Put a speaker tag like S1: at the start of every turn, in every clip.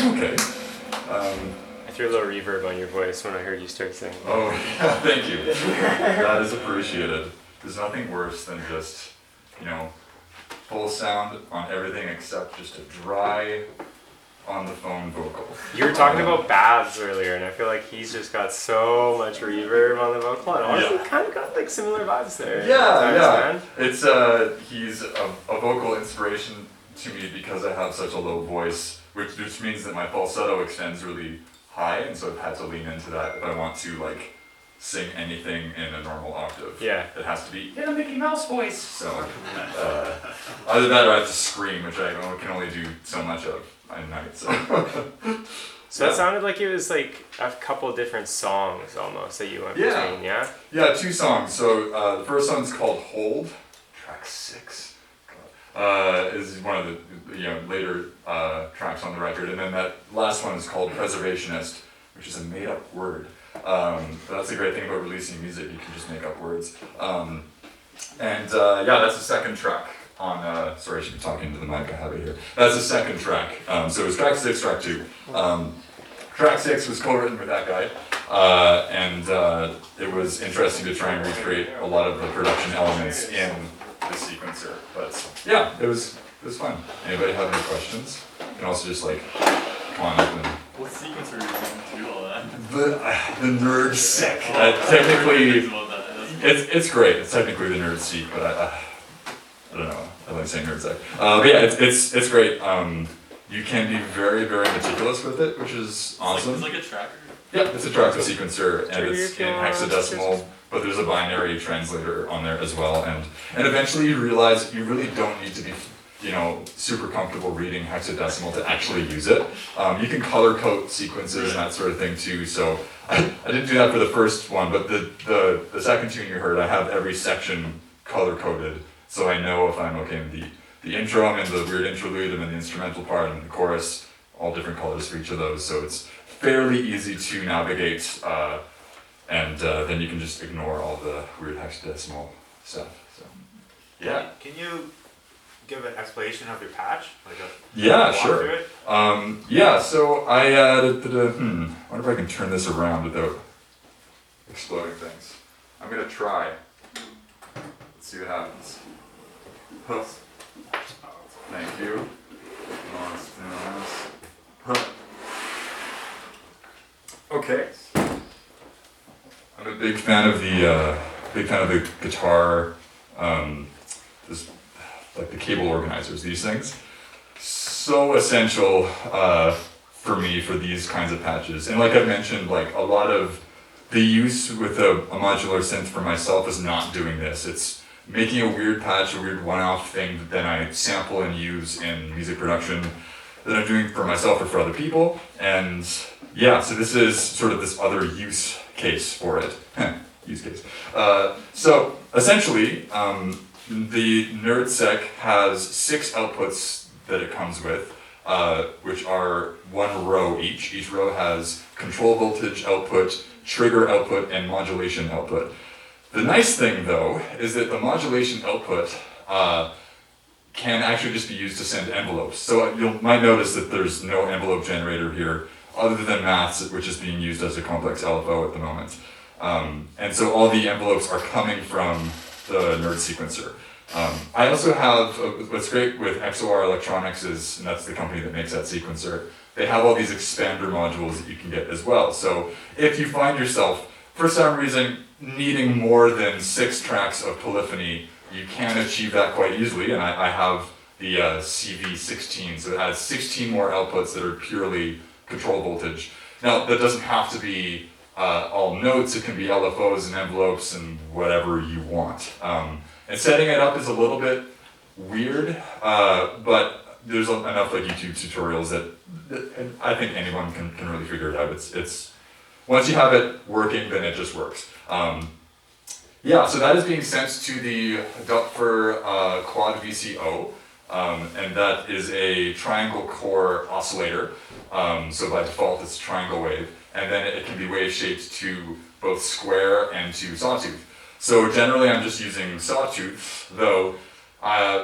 S1: Okay.
S2: I threw a little reverb on your voice when I heard you start singing.
S1: Oh, yeah, thank you. That is appreciated. There's nothing worse than just, full sound on everything except just a dry, on the phone vocal.
S2: You were talking about Babs earlier, and I feel like he's just got so much reverb on the vocal, and honestly, kind of got like similar vibes there.
S1: Yeah. It's he's a vocal inspiration to me because I have such a low voice, which means that my falsetto extends really high, and so I've had to lean into that if I want to sing anything in a normal octave.
S2: Yeah.
S1: It has to be in a Mickey Mouse voice. So other than that, I have to scream, which I can only do so much of at night. So
S2: that sounded like it was like a couple different songs almost that you went between, yeah?
S1: Yeah, 2 songs. So the first one's called Hold, track 6. Is one of the later tracks on the record, and then that last one is called Preservationist, which is a made-up word. But that's the great thing about releasing music; you can just make up words. That's the second track on. Sorry, I should be talking to the mic. I have it here. That's the second track. So it was track 6, track 2. Track 6 was co-written with that guy, and it was interesting to try and recreate a lot of the production elements in the sequencer. But yeah, it was fun. Anybody have any questions? You can also just come on up and.
S3: What sequencer are you using to do all that?
S1: The Nerd Sec. Technically, it's great. It's technically the Nerd Seek, but I don't know. I like saying Nerd Sec. But yeah, it's great. You can be very, very meticulous with it, which is awesome.
S3: It's like a tracker?
S1: Yeah, it's a tracker sequencer, and it's in hexadecimal, but there's a binary translator on there as well. And eventually you realize you really don't need to be super comfortable reading hexadecimal to actually use it. You can color code sequences and that sort of thing too. So I didn't do that for the first one, but the second tune you heard, I have every section color coded, so I know if I'm okay with the intro, I'm in the weird interlude, I'm in the instrumental part, and the chorus, all different colors for each of those. So it's fairly easy to navigate, and then you can just ignore all the weird hexadecimal stuff. So yeah.
S4: Can you give an explanation of your patch?
S1: Yeah, sure. So I added I wonder if I can turn this around without exploding things. I'm gonna try. Let's see what happens. Huh. Thank you. Okay. I'm a big fan of the guitar. The cable organizers, these things. So essential for me for these kinds of patches. And like I've mentioned, a lot of the use with a modular synth for myself is not doing this. It's making a weird patch, a weird one-off thing that then I sample and use in music production that I'm doing for myself or for other people. And yeah, so this is sort of this other use case for it. Use case. So essentially, the NerdSec has 6 outputs that it comes with, which are 1 row each. Each row has control voltage output, trigger output, and modulation output. The nice thing, though, is that the modulation output can actually just be used to send envelopes. So you might notice that there's no envelope generator here, other than maths, which is being used as a complex LFO at the moment. And so all the envelopes are coming from the Nerd sequencer. I also have, what's great with XOR Electronics is, and that's the company that makes that sequencer, they have all these expander modules that you can get as well. So if you find yourself, for some reason, needing more than 6 tracks of polyphony, you can achieve that quite easily, and I have the CV16, so it has 16 more outputs that are purely control voltage. Now, that doesn't have to be all notes, it can be LFOs and envelopes and whatever you want. And setting it up is a little bit weird, but there's enough YouTube tutorials that I think anyone can really figure it out. It's once you have it working, then it just works. So that is being sent to the Dupfer Quad VCO, and that is a triangle core oscillator. So by default, it's triangle wave, and then it can be wave shaped to both square and to sawtooth. So generally, I'm just using sawtooth, though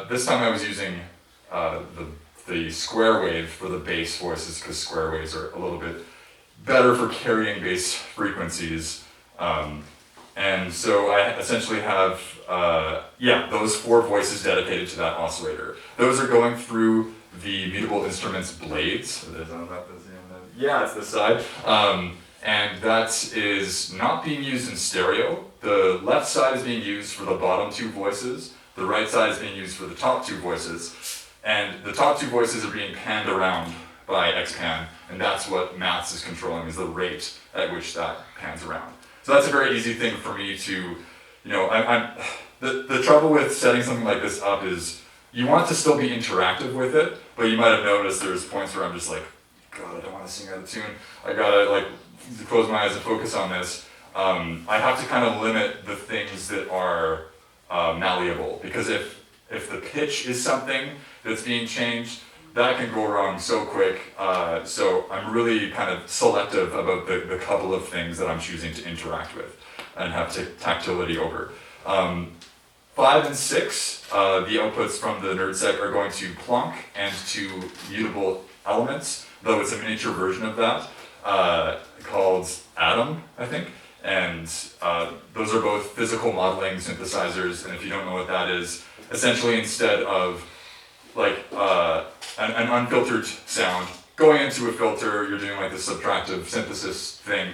S1: this time I was using the the square wave for the bass voices, because square waves are a little bit better for carrying bass frequencies. And so I essentially have, those 4 voices dedicated to that oscillator. Those are going through the mutable instruments blades. Yeah, it's this side. And that is not being used in stereo. The left side is being used for the bottom 2 voices. The right side is being used for the top 2 voices. And the top 2 voices are being panned around by X-pan, and that's what Maths is controlling, is the rate at which that pans around. So that's a very easy thing for me to, the trouble with setting something like this up is you want to still be interactive with it, but you might have noticed there's points where I'm just like, God, I don't want to sing out of tune. I gotta close my eyes and focus on this. I have to kind of limit the things that are malleable, because if the pitch is something that's being changed, that can go wrong so quick. So I'm really kind of selective about the couple of things that I'm choosing to interact with and have tactility over. 5 and 6, the outputs from the NerdSec are going to Plonk and to mutable elements, though it's a miniature version of that called Atom, I think. And those are both physical modeling synthesizers, and if you don't know what that is, essentially instead of an unfiltered sound going into a filter, you're doing like this subtractive synthesis thing.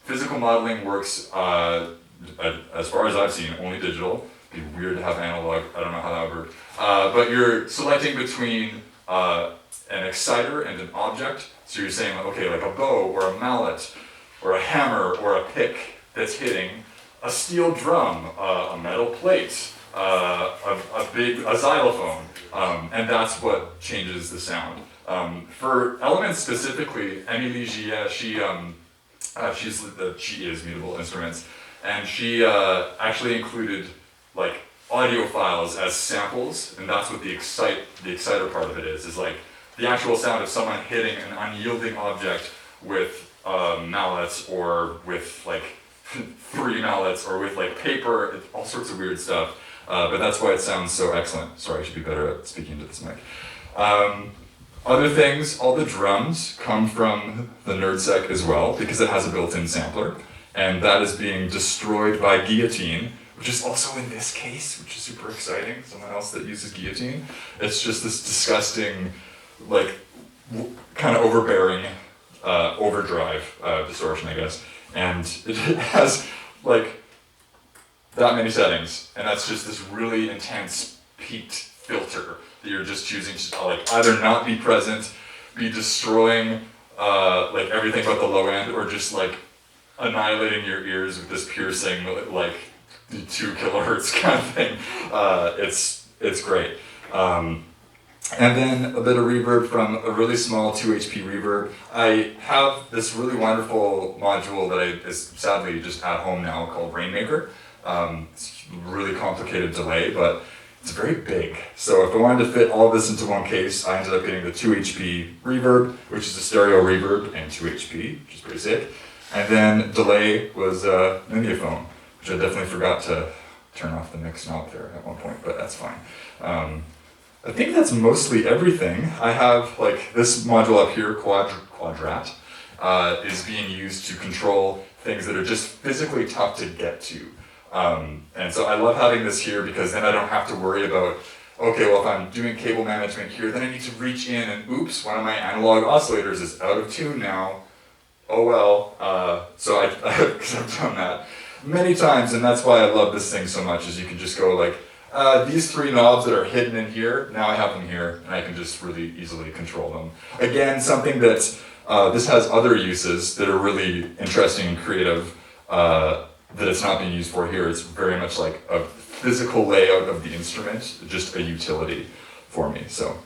S1: Physical modeling works, as far as I've seen, only digital. It'd be weird to have analog, I don't know how that would work. But you're selecting between an exciter and an object. So you're saying, okay, like a bow or a mallet or a hammer or a pick that's hitting a steel drum, a metal plate, a xylophone, and that's what changes the sound. For elements specifically, Emily Gia, she is Mutable Instruments, and she actually included like audio files as samples, and that's what the exciter part of it is like the actual sound of someone hitting an unyielding object with mallets, or with like 3 mallets, or with like paper, all sorts of weird stuff. But that's why it sounds so excellent. Sorry, I should be better at speaking into this mic. Other things, all the drums come from the NerdSec as well, because it has a built-in sampler, and that is being destroyed by Guillotine, which is also in this case, which is super exciting, someone else that uses Guillotine. It's just this disgusting, like, kind of overbearing overdrive distortion, I guess. And it has, like, that many settings, and that's just this really intense peaked filter that you're just choosing to like either not be present, be destroying like everything but the low end, or just like annihilating your ears with this piercing like 2 kilohertz kind of thing. It's great. And then a bit of reverb from a really small 2 HP reverb. I have this really wonderful module that is sadly just at home now called Rainmaker. It's a really complicated delay, but it's very big. So if I wanted to fit all of this into one case, I ended up getting the 2 HP reverb, which is a stereo reverb, and 2 HP, which is pretty sick. And then delay was an Indiophone, which I definitely forgot to turn off the mix knob there at one point, but that's fine. I think that's mostly everything. I have like this module up here, Quadrat, is being used to control things that are just physically tough to get to. And so I love having this here, because then I don't have to worry about, okay, well if I'm doing cable management here, then I need to reach in and oops, one of my analog oscillators is out of tune now. Oh well, so because I've done that many times, and that's why I love this thing so much, is you can just go like, these 3 knobs that are hidden in here, now I have them here, and I can just really easily control them. Again, something that, this has other uses that are really interesting and creative, that it's not being used for here. It's very much like a physical layout of the instrument, just a utility for me. So,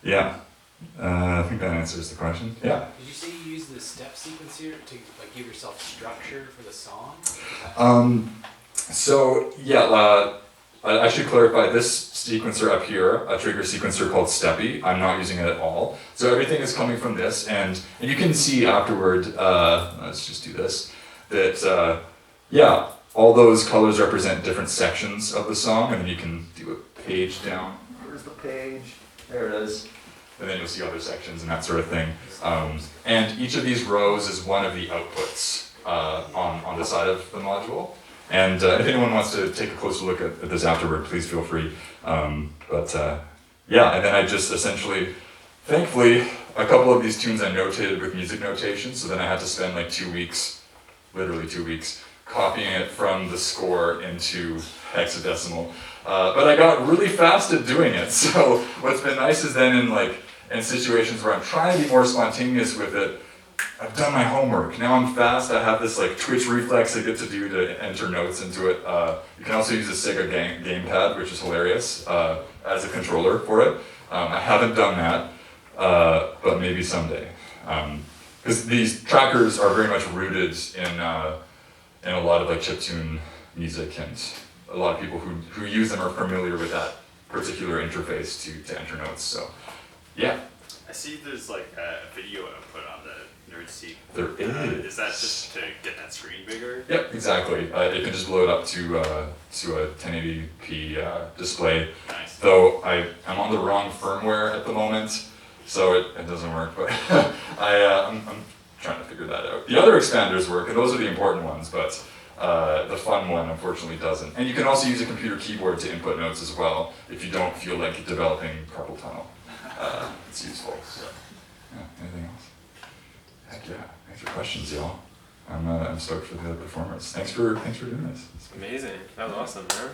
S1: yeah, I think that answers the question. Yeah.
S5: Did you say you use the step sequencer to like give yourself structure for the song?
S1: So yeah, I should clarify this sequencer up here, a trigger sequencer called Steppy. I'm not using it at all. So everything is coming from this, and you can see afterward. Let's just do this. That. Yeah, all those colors represent different sections of the song, and then you can do a page down. Where's the page? There it is. and then you'll see other sections and that sort of thing. And each of these rows is one of the outputs on the side of the module. And if anyone wants to take a closer look at this afterward, please feel free. Yeah, and then I just essentially, thankfully, a couple of these tunes I notated with music notation, so then I had to spend like 2 weeks, literally 2 weeks, copying it from the score into hexadecimal. But I got really fast at doing it, so what's been nice is then in situations where I'm trying to be more spontaneous with it, I've done my homework. Now I'm fast, I have this like twitch reflex I get to do to enter notes into it. You can also use a Sega gamepad, which is hilarious, as a controller for it. I haven't done that, but maybe someday. Because these trackers are very much rooted in a lot of like chiptune music, and a lot of people who use them are familiar with that particular interface to enter notes, so yeah.
S3: I see there's like a video output on the Nerd Seek.
S1: There is.
S3: Is that just to get that screen bigger?
S1: Yep, exactly. You can just blow it up to a 1080p display.
S3: Nice.
S1: Though I'm on the wrong firmware at the moment, so it doesn't work. But I'm trying to figure that out. The other expanders work, and those are the important ones. But the fun one unfortunately doesn't. And you can also use a computer keyboard to input notes as well if you don't feel like developing carpal tunnel. It's useful. So, yeah. Anything else? Heck yeah. Thanks for questions, y'all. I'm stoked for the performance. Thanks for doing this.
S2: Amazing. That was awesome, man.